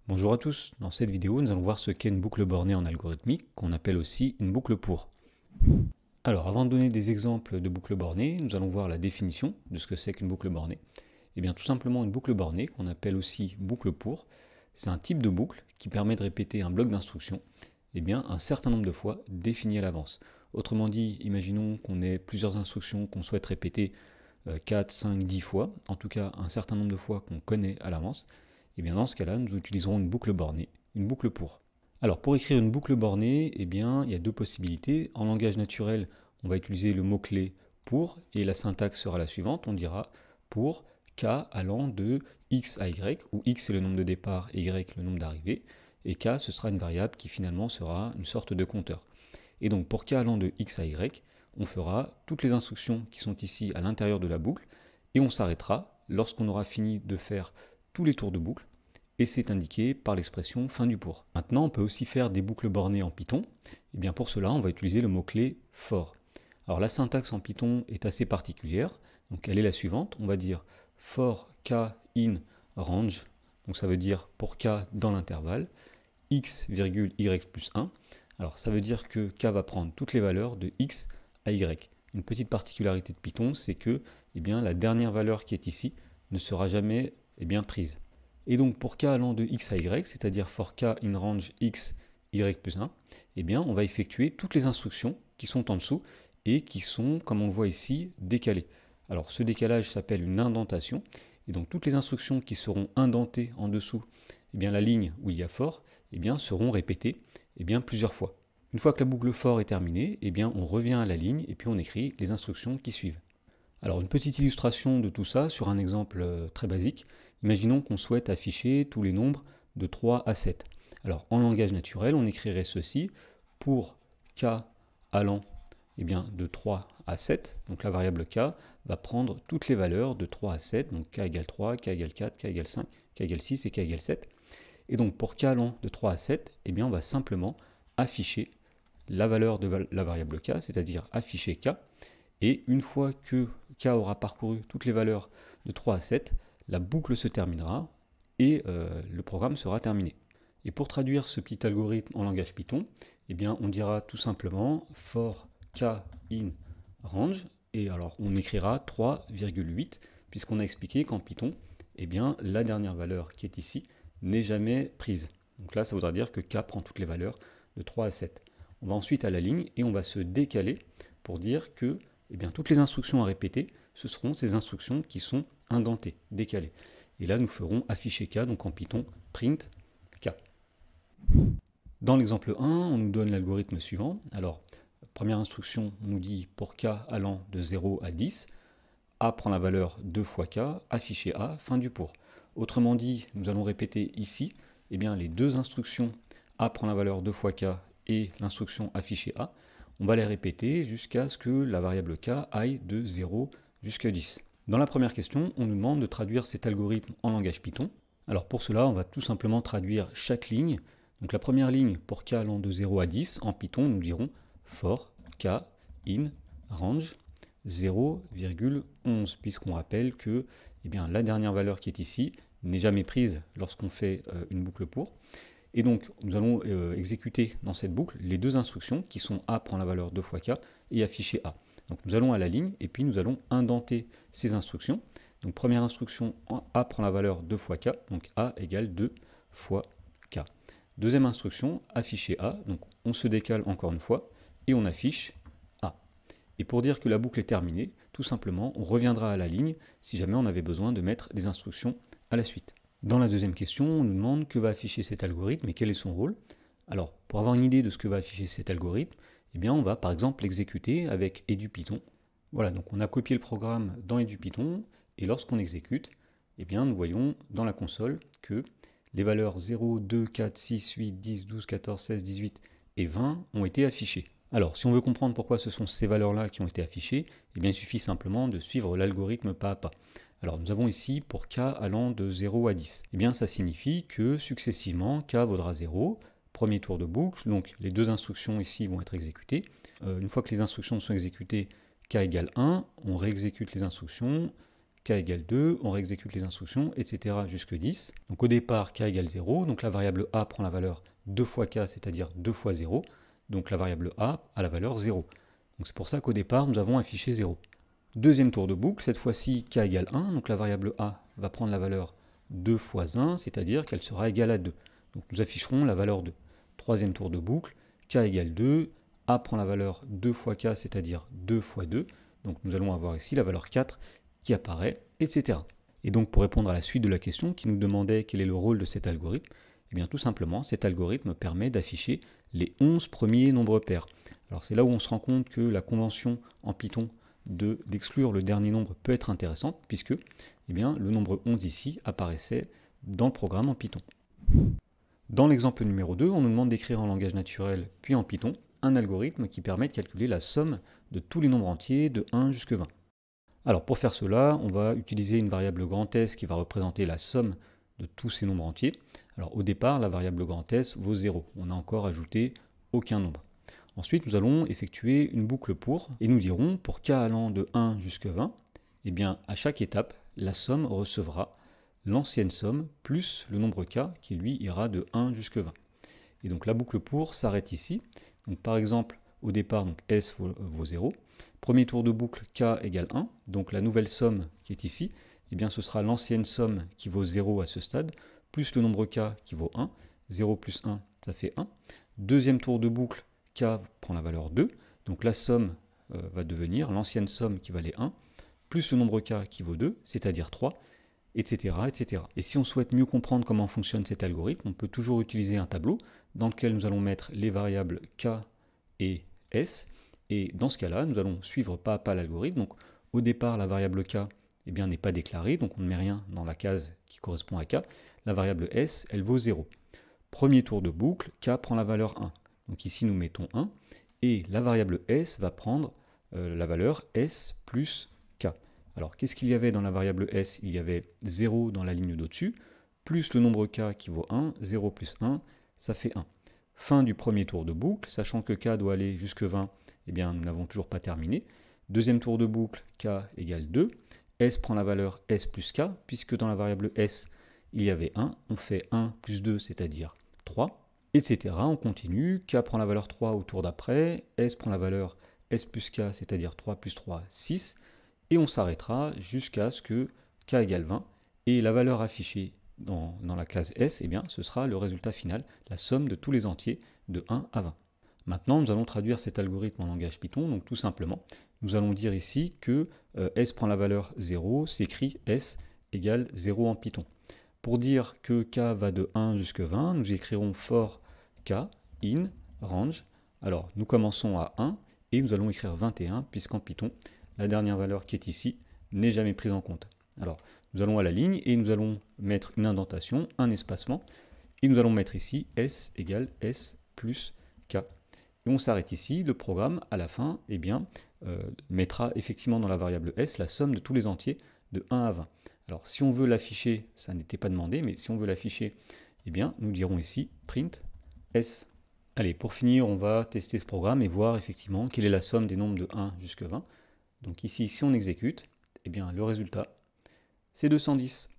Bonjour à tous, dans cette vidéo nous allons voir ce qu'est une boucle bornée en algorithmique, qu'on appelle aussi une boucle pour. Alors avant de donner des exemples de boucles bornées, nous allons voir la définition de ce que c'est qu'une boucle bornée. Et bien tout simplement une boucle bornée, qu'on appelle aussi boucle pour, c'est un type de boucle qui permet de répéter un bloc d'instructions un certain nombre de fois défini à l'avance. Autrement dit, imaginons qu'on ait plusieurs instructions qu'on souhaite répéter 4, 5, 10 fois, en tout cas un certain nombre de fois qu'on connaît à l'avance. Et bien dans ce cas-là, nous utiliserons une boucle bornée, une boucle pour. Alors pour écrire une boucle bornée, il y a deux possibilités. En langage naturel, on va utiliser le mot-clé pour, et la syntaxe sera la suivante, on dira pour k allant de x à y, où x est le nombre de départ et y le nombre d'arrivée, et k ce sera une variable qui finalement sera une sorte de compteur. Et donc pour k allant de x à y, on fera toutes les instructions qui sont ici à l'intérieur de la boucle, et on s'arrêtera lorsqu'on aura fini de faire tous les tours de boucle, et c'est indiqué par l'expression fin du pour. Maintenant, on peut aussi faire des boucles bornées en Python. Et bien pour cela, on va utiliser le mot-clé for. Alors la syntaxe en Python est assez particulière, donc elle est la suivante. On va dire for k in range, donc ça veut dire pour k dans l'intervalle, x, y plus 1. Alors ça veut dire que k va prendre toutes les valeurs de x à y. Une petite particularité de Python, c'est que la dernière valeur qui est ici ne sera jamais prise. Et donc pour k allant de x à y, c'est-à-dire for k in range x, y plus 1, on va effectuer toutes les instructions qui sont en dessous et qui sont, comme on le voit ici, décalées. Alors ce décalage s'appelle une indentation, et donc toutes les instructions qui seront indentées en dessous, la ligne où il y a for, seront répétées plusieurs fois. Une fois que la boucle for est terminée, on revient à la ligne et puis on écrit les instructions qui suivent. Alors une petite illustration de tout ça sur un exemple très basique. Imaginons qu'on souhaite afficher tous les nombres de 3 à 7. Alors en langage naturel, on écrirait ceci pour k allant de 3 à 7. Donc la variable k va prendre toutes les valeurs de 3 à 7, donc k égale 3, k égale 4, k égale 5, k égale 6 et k égale 7. Et donc pour k allant de 3 à 7, on va simplement afficher la valeur de la variable k, c'est-à-dire afficher k. Et une fois que k aura parcouru toutes les valeurs de 3 à 7, la boucle se terminera et le programme sera terminé. Et pour traduire ce petit algorithme en langage Python, on dira tout simplement for k in range, et alors on écrira 3,8, puisqu'on a expliqué qu'en Python, la dernière valeur qui est ici n'est jamais prise. Donc là, ça voudra dire que k prend toutes les valeurs de 3 à 7. On va ensuite à la ligne et on va se décaler pour dire que toutes les instructions à répéter, ce seront ces instructions qui sont indentées, décalées. Et là, nous ferons afficher k, donc en Python, print k. Dans l'exemple 1, on nous donne l'algorithme suivant. Alors, première instruction, on nous dit pour k allant de 0 à 10, a prend la valeur 2 fois k, afficher a, fin du pour. Autrement dit, nous allons répéter ici les deux instructions a prend la valeur 2 fois k et l'instruction afficher a. On va les répéter jusqu'à ce que la variable k aille de 0 jusqu'à 10. Dans la première question, on nous demande de traduire cet algorithme en langage Python. Alors pour cela, on va tout simplement traduire chaque ligne. Donc la première ligne, pour k allant de 0 à 10, en Python, nous dirons for k in range 0,11, puisqu'on rappelle que la dernière valeur qui est ici n'est jamais prise lorsqu'on fait une boucle pour. Et donc, nous allons exécuter dans cette boucle les deux instructions qui sont a prend la valeur 2 fois k et afficher a. Donc nous allons à la ligne et puis nous allons indenter ces instructions. Donc première instruction, a prend la valeur 2 fois k, donc a égale 2 fois k. Deuxième instruction, afficher a, donc on se décale encore une fois et on affiche a. Et pour dire que la boucle est terminée, tout simplement, on reviendra à la ligne si jamais on avait besoin de mettre des instructions à la suite. Dans la deuxième question, on nous demande que va afficher cet algorithme et quel est son rôle. Alors, pour avoir une idée de ce que va afficher cet algorithme, on va par exemple l'exécuter avec edupython. Voilà, donc on a copié le programme dans edupython, et lorsqu'on exécute, nous voyons dans la console que les valeurs 0, 2, 4, 6, 8, 10, 12, 14, 16, 18 et 20 ont été affichées. Alors, si on veut comprendre pourquoi ce sont ces valeurs-là qui ont été affichées, il suffit simplement de suivre l'algorithme pas à pas. Alors nous avons ici pour k allant de 0 à 10. Ça signifie que successivement k vaudra 0, premier tour de boucle, donc les deux instructions ici vont être exécutées. Une fois que les instructions sont exécutées, k égale 1, on réexécute les instructions, k égale 2, on réexécute les instructions, etc. jusque 10. Donc au départ, k égale 0, donc la variable a prend la valeur 2 fois k, c'est-à-dire 2 fois 0, donc la variable a la valeur 0. Donc c'est pour ça qu'au départ, nous avons affiché 0. Deuxième tour de boucle, cette fois-ci k égale 1, donc la variable a va prendre la valeur 2 fois 1, c'est-à-dire qu'elle sera égale à 2. Donc nous afficherons la valeur 2. Troisième tour de boucle, k égale 2, a prend la valeur 2 fois k, c'est-à-dire 2 fois 2. Donc nous allons avoir ici la valeur 4 qui apparaît, etc. Et donc pour répondre à la suite de la question qui nous demandait quel est le rôle de cet algorithme, eh bien tout simplement cet algorithme permet d'afficher les 11 premiers nombres pairs. Alors c'est là où on se rend compte que la convention en Python d'exclure le dernier nombre peut être intéressante, puisque eh bien, le nombre 11 ici apparaissait dans le programme en Python. Dans l'exemple numéro 2, on nous demande d'écrire en langage naturel, puis en Python, un algorithme qui permet de calculer la somme de tous les nombres entiers de 1 jusqu'à 20. Alors pour faire cela, on va utiliser une variable grand S qui va représenter la somme de tous ces nombres entiers. Alors au départ, la variable grand S vaut 0. On n'a encore ajouté aucun nombre. Ensuite, nous allons effectuer une boucle pour, et nous dirons, pour k allant de 1 jusqu'à 20, eh bien, à chaque étape, la somme recevra l'ancienne somme plus le nombre k qui, lui, ira de 1 jusqu'à 20. Et donc la boucle pour s'arrête ici. Donc par exemple, au départ, donc S vaut 0. Premier tour de boucle, k égale 1. Donc la nouvelle somme qui est ici, eh bien, ce sera l'ancienne somme qui vaut 0 à ce stade, plus le nombre k qui vaut 1. 0 plus 1, ça fait 1. Deuxième tour de boucle, k prend la valeur 2. Donc la somme va devenir l'ancienne somme qui valait 1, plus le nombre k qui vaut 2, c'est-à-dire 3, etc., etc. Et si on souhaite mieux comprendre comment fonctionne cet algorithme, on peut toujours utiliser un tableau dans lequel nous allons mettre les variables k et s. Et dans ce cas-là, nous allons suivre pas à pas l'algorithme. Donc au départ, la variable k eh bien, n'est pas déclarée, donc on ne met rien dans la case qui correspond à k. La variable s, elle vaut 0. Premier tour de boucle, k prend la valeur 1. Donc ici, nous mettons 1. Et la variable s va prendre la valeur s plus k. Alors, qu'est-ce qu'il y avait dans la variable s? Il y avait 0 dans la ligne d'au-dessus, plus le nombre k qui vaut 1. 0 plus 1, ça fait 1. Fin du premier tour de boucle, sachant que k doit aller jusque 20, eh bien, nous n'avons toujours pas terminé. Deuxième tour de boucle, k égale 2. S prend la valeur s plus k, puisque dans la variable s, il y avait 1. On fait 1 plus 2, c'est-à-dire 3, etc. On continue. K prend la valeur 3 au tour d'après. S prend la valeur s plus k, c'est-à-dire 3 plus 3, 6. Et on s'arrêtera jusqu'à ce que k égale 20. Et la valeur affichée dans la case S, eh bien, ce sera le résultat final, la somme de tous les entiers de 1 à 20. Maintenant, nous allons traduire cet algorithme en langage Python. Donc tout simplement, nous allons dire ici que S prend la valeur 0, s'écrit S égale 0 en Python. Pour dire que k va de 1 jusqu'à 20, nous écrirons for k in range. Alors, nous commençons à 1 et nous allons écrire 21, puisqu'en Python, la dernière valeur qui est ici n'est jamais prise en compte. Alors, nous allons à la ligne et nous allons mettre une indentation, un espacement, et nous allons mettre ici S égale S plus K. Et on s'arrête ici, le programme, à la fin, eh bien, mettra effectivement dans la variable S la somme de tous les entiers de 1 à 20. Alors, si on veut l'afficher, ça n'était pas demandé, mais si on veut l'afficher, eh bien, nous dirons ici print S. Allez, pour finir, on va tester ce programme et voir effectivement quelle est la somme des nombres de 1 jusqu'à 20. Donc ici, si on exécute, eh bien, le résultat, c'est 210.